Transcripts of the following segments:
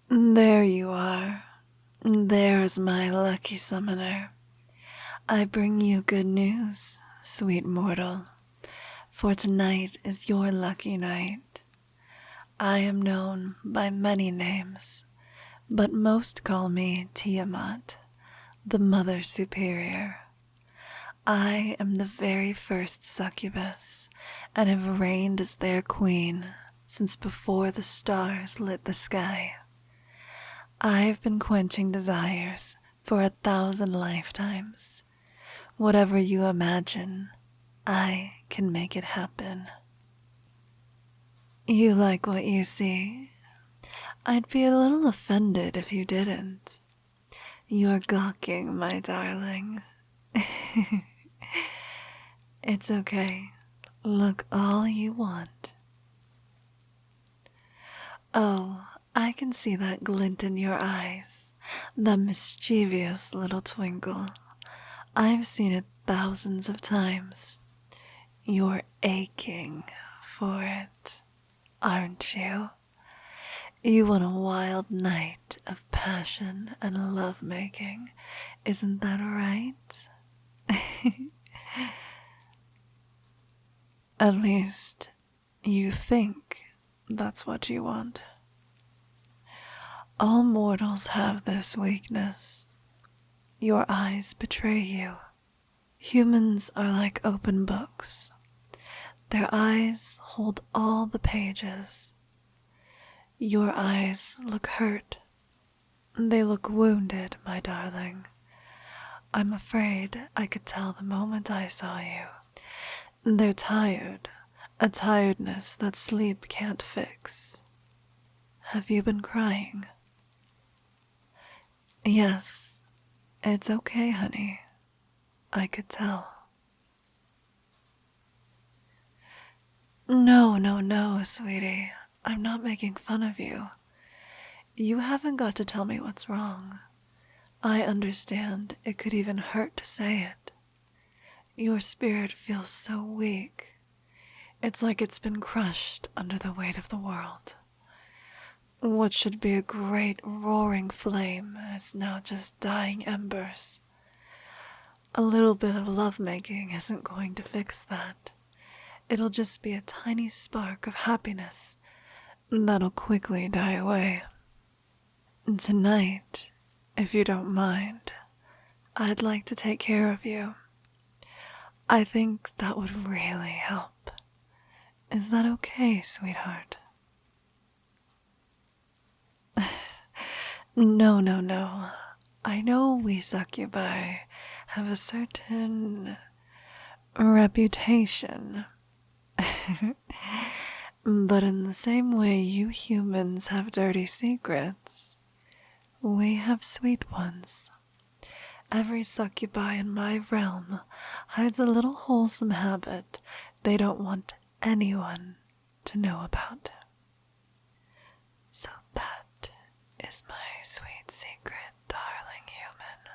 There you are. There's my lucky summoner. I bring you good news, sweet mortal, for tonight is your lucky night. I am known by many names, but most call me Tiamat, the Mother Superior. I am the very first succubus, and have reigned as their queen since before the stars lit the sky. I've been quenching desires for 1,000 lifetimes. Whatever you imagine, I can make it happen. You like what you see? I'd be a little offended if you didn't. You're gawking, my darling. It's okay. Look all you want. Oh, I can see that glint in your eyes, that mischievous little twinkle. I've seen it thousands of times. You're aching for it, aren't you? You want a wild night of passion and lovemaking, isn't that right? At least, you think that's what you want. All mortals have this weakness. Your eyes betray you. Humans are like open books. Their eyes hold all the pages. Your eyes look hurt. They look wounded, my darling. I'm afraid I could tell the moment I saw you. They're tired, a tiredness that sleep can't fix. Have you been crying? Yes, it's okay, honey. I could tell. No, sweetie. I'm not making fun of you. You haven't got to tell me what's wrong. I understand it could even hurt to say it. Your spirit feels so weak. It's like it's been crushed under the weight of the world. What should be a great roaring flame is now just dying embers. A little bit of lovemaking isn't going to fix that. It'll just be a tiny spark of happiness that'll quickly die away. Tonight, if you don't mind, I'd like to take care of you. I think that would really help. Is that okay, sweetheart? No. I know we succubi have a certain reputation. But in the same way you humans have dirty secrets, we have sweet ones. Every succubi in my realm hides a little wholesome habit they don't want anyone to know about. So that is my sweet secret, darling human.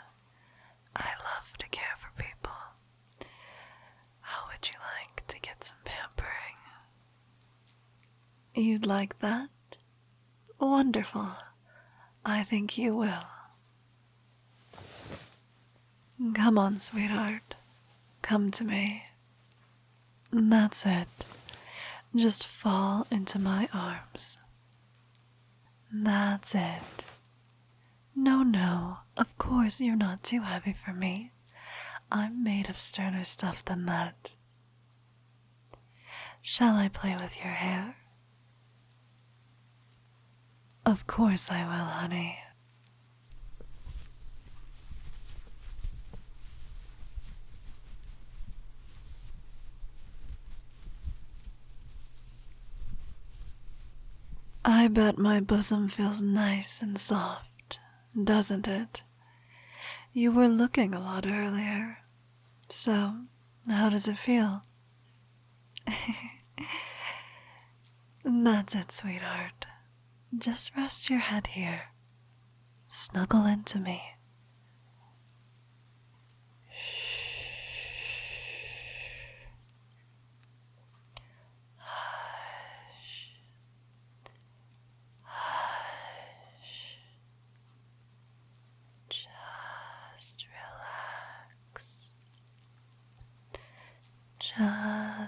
I love to care for people. How would you like to get some pampering? You'd like that? Wonderful. I think you will. Come on, sweetheart. Come to me. That's it. Just fall into my arms. That's it. No, of course you're not too heavy for me. I'm made of sterner stuff than that. Shall I play with your hair? Of course I will, honey. I bet my bosom feels nice and soft, doesn't it? You were looking a lot earlier. So, how does it feel? That's it, sweetheart. Just rest your head here. Snuggle into me.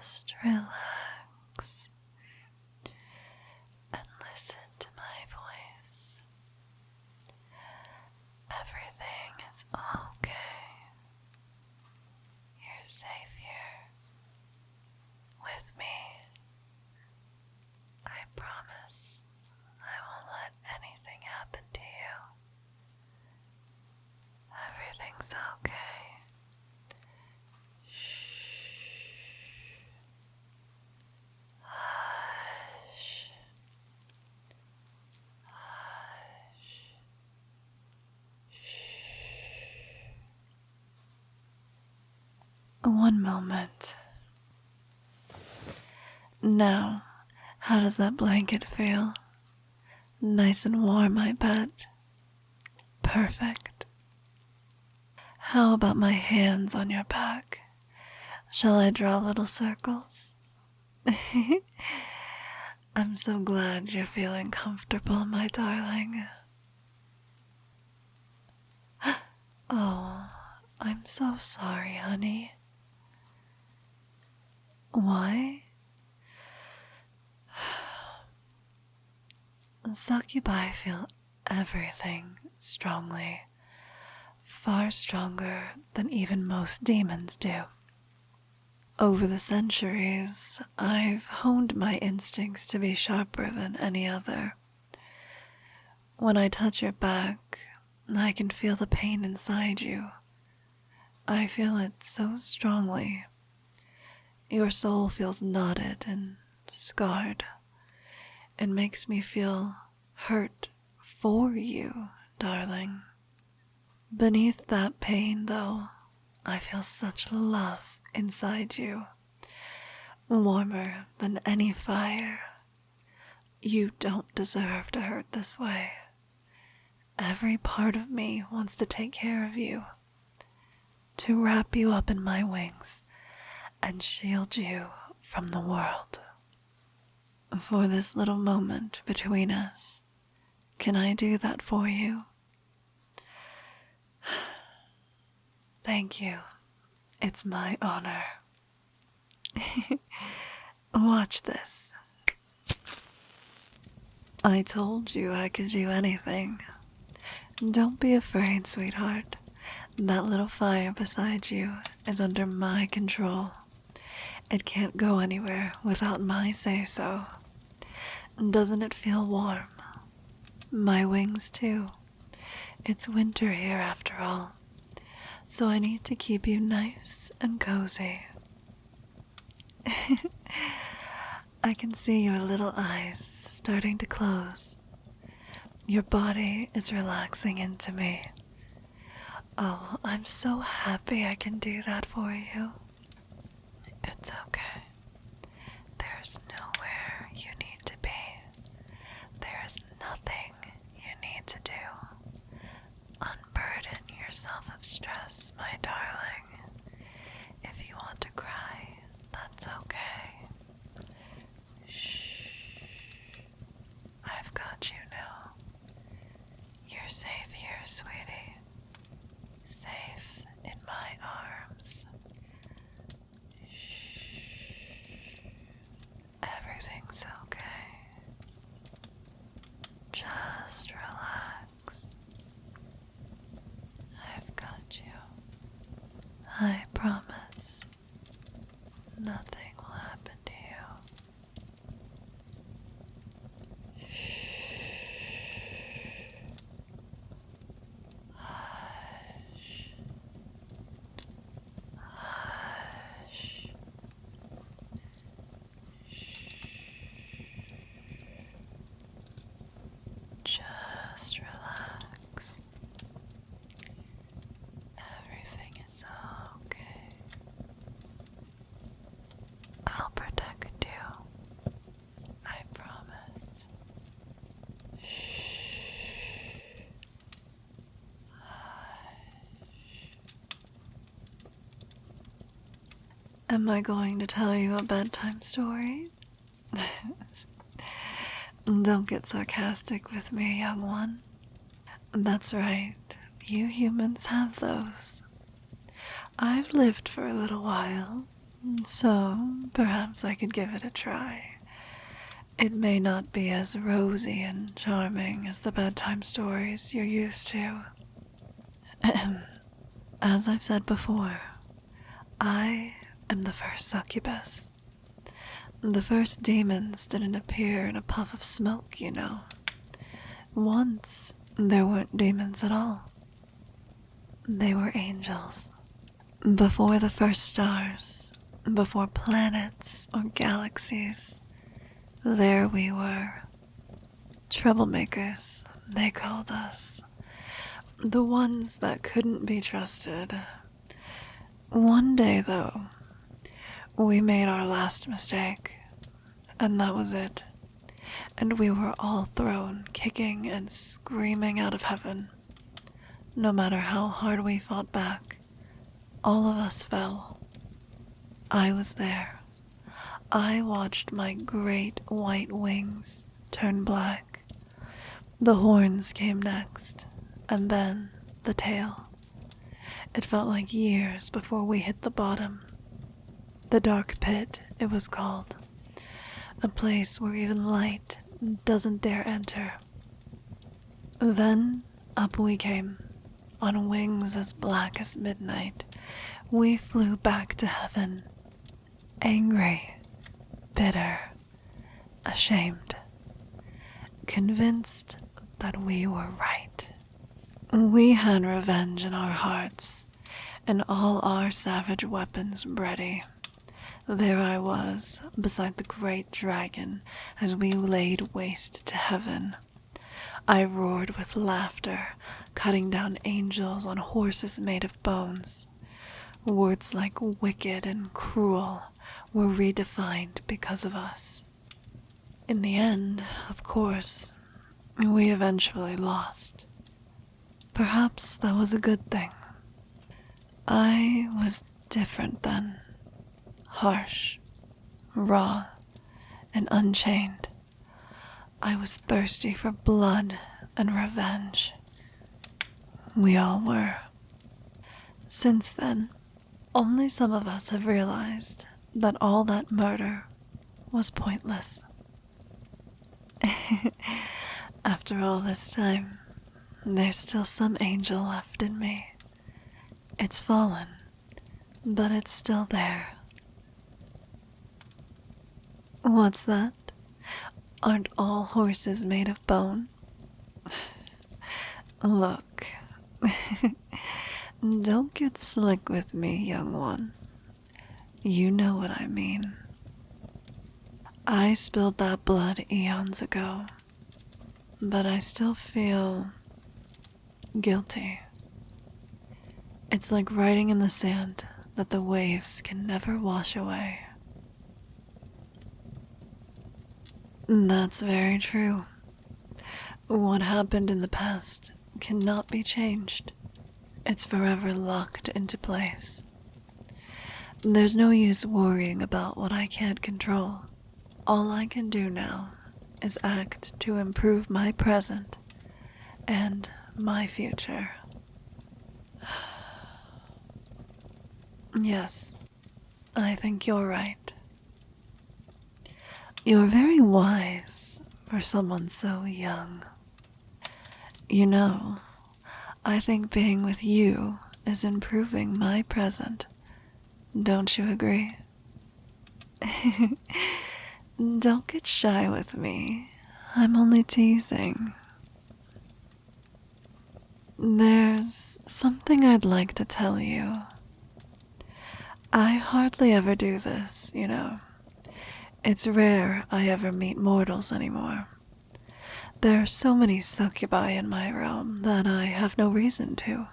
Just relax and listen to my voice. Everything is okay. You're safe here with me. I promise I won't let anything happen to you. Everything's okay. Hush. Hush. One moment. Now, how does that blanket feel? Nice and warm, I bet. Perfect. How about my hands on your back? Shall I draw little circles? I'm so glad you're feeling comfortable, my darling. Oh, I'm so sorry, honey. Why? Succubi feel everything strongly, far stronger than even most demons do. Over the centuries, I've honed my instincts to be sharper than any other. When I touch your back, I can feel the pain inside you. I feel it so strongly. Your soul feels knotted and scarred. It makes me feel hurt for you, darling. Beneath that pain, though, I feel such love inside you, warmer than any fire. You don't deserve to hurt this way. Every part of me wants to take care of you, to wrap you up in my wings and shield you from the world. For this little moment between us, can I do that for you? Thank you. It's my honor. Watch this. I told you I could do anything. Don't be afraid, sweetheart. That little fire beside you is under my control. It can't go anywhere without my say-so. Doesn't it feel warm? My wings, too. It's winter here after all, so I need to keep you nice and cozy. I can see your little eyes starting to close. Your body is relaxing into me. Oh, I'm so happy I can do that for you. It's okay. There's nowhere you need to be. There is nothing you need to do. Unburden yourself of stress, my darling. If you want to cry, that's okay. Shh. I've got you now. You're safe here, sweetie. Safe in my arms. Everything's okay. Just relax. I've got you. I promise nothing will happen to you. Hush. Hush. Just relax. Everything is okay. I'll protect you. I promise. Shh. Hush. Am I going to tell you a bedtime story? Don't get sarcastic with me, young one. That's right, you humans have those. I've lived for a little while, So perhaps I could give it a try. It may not be as rosy and charming as the bedtime stories you're used to. As I've said before, I am the first succubus. The first demons didn't appear in a puff of smoke, you know. Once, there weren't demons at all. They were angels. Before the first stars, before planets or galaxies, there we were. Troublemakers, they called us. The ones that couldn't be trusted. One day, though, we made our last mistake, and that was it. And we were all thrown, kicking and screaming out of heaven. No matter how hard we fought back, all of us fell. I was there. I watched my great white wings turn black. The horns came next, and then the tail. It felt like years before we hit the bottom. The dark pit, it was called. A place where even light doesn't dare enter. Then up we came, on wings as black as midnight. We flew back to heaven, angry, bitter, ashamed, convinced that we were right. We had revenge in our hearts, and all our savage weapons ready. There I was, beside the great dragon, as we laid waste to heaven. I roared with laughter, cutting down angels on horses made of bones. Words like wicked and cruel were redefined because of us. In the end, of course, we eventually lost. Perhaps that was a good thing. I was different then. Harsh, raw, and unchained. I was thirsty for blood and revenge. We all were. Since then, only some of us have realized that all that murder was pointless. After all this time, there's still some angel left in me. It's fallen, but it's still there. What's that? Aren't all horses made of bone? Look, don't get slick with me, young one. You know what I mean. I spilled that blood eons ago, but I still feel guilty. It's like writing in the sand that the waves can never wash away. That's very true. What happened in the past cannot be changed. It's forever locked into place. There's no use worrying about what I can't control. All I can do now is act to improve my present and my future. Yes, I think you're right. You're very wise for someone so young. You know, I think being with you is improving my present. Don't you agree? Don't get shy with me. I'm only teasing. There's something I'd like to tell you. I hardly ever do this, you know. It's rare I ever meet mortals anymore. There are so many succubi in my realm that I have no reason to.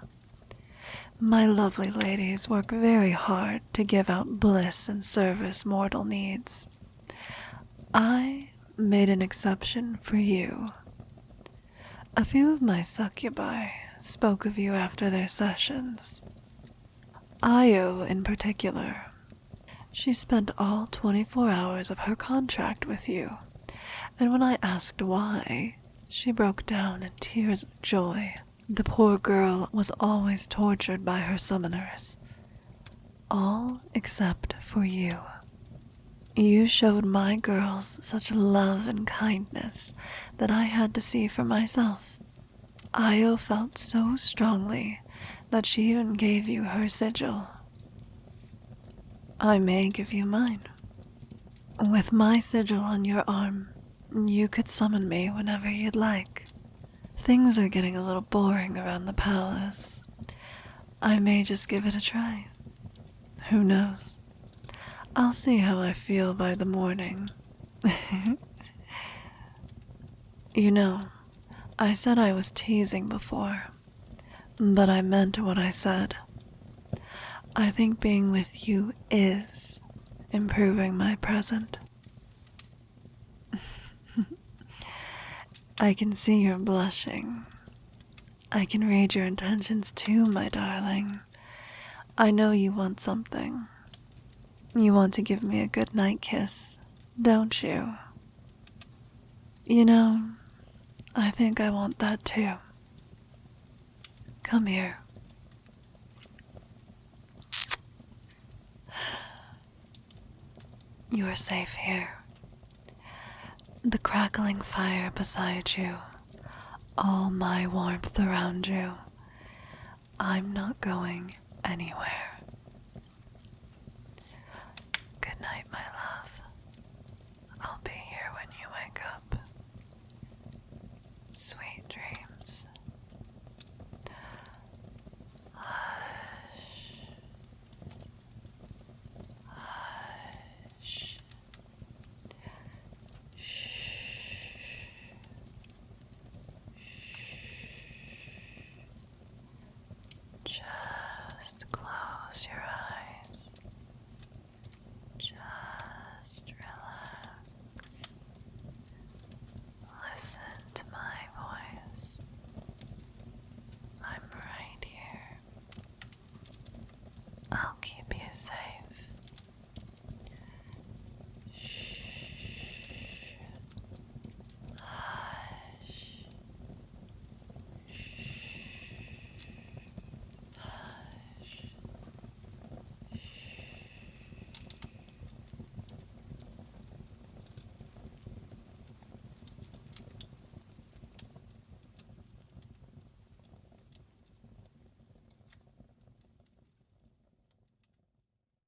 My lovely ladies work very hard to give out bliss and service mortal needs. I made an exception for you. A few of my succubi spoke of you after their sessions. Io in particular. She spent all 24 hours of her contract with you, and when I asked why, she broke down in tears of joy. The poor girl was always tortured by her summoners. all except for you. You showed my girls such love and kindness that I had to see for myself. Io felt so strongly that she even gave you her sigil. I may give you mine. With my sigil on your arm, you could summon me whenever you'd like. Things are getting a little boring around the palace. I may just give it a try. Who knows? I'll see how I feel by the morning. You know, I said I was teasing before, but I meant what I said. I think being with you is improving my present. I can see you're blushing. I can read your intentions too, my darling. I know you want something. You want to give me a good night kiss, don't you? You know, I think I want that too. Come here. You are safe here. The crackling fire beside you, all my warmth around you. I'm not going anywhere.